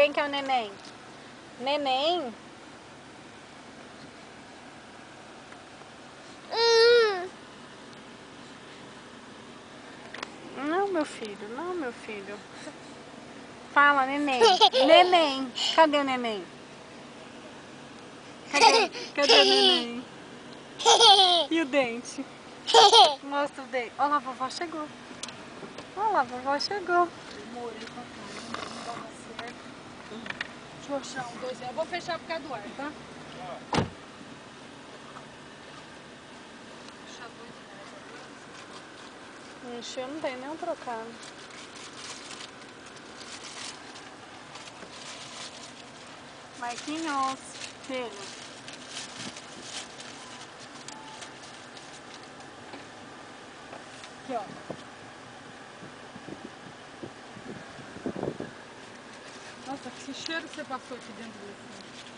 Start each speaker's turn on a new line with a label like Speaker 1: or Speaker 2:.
Speaker 1: Quem que é o neném? Neném? Não, meu filho, não, meu filho. Fala, neném. Neném. Cadê o neném? Cadê o neném? E o dente? Mostra o dente. Olha lá, a vovó chegou. Olha lá, a vovó chegou. Demorei pra caramba, não dava certo. Deixa eu achar um, dois. Eu vou fechar por causa do ar, tá? Fechar dois reais. Ixi, eu não tenho nenhum trocado. Marquinhos, filho. Aqui, ó. Nossa, que cheiro você passou aqui dentro desse.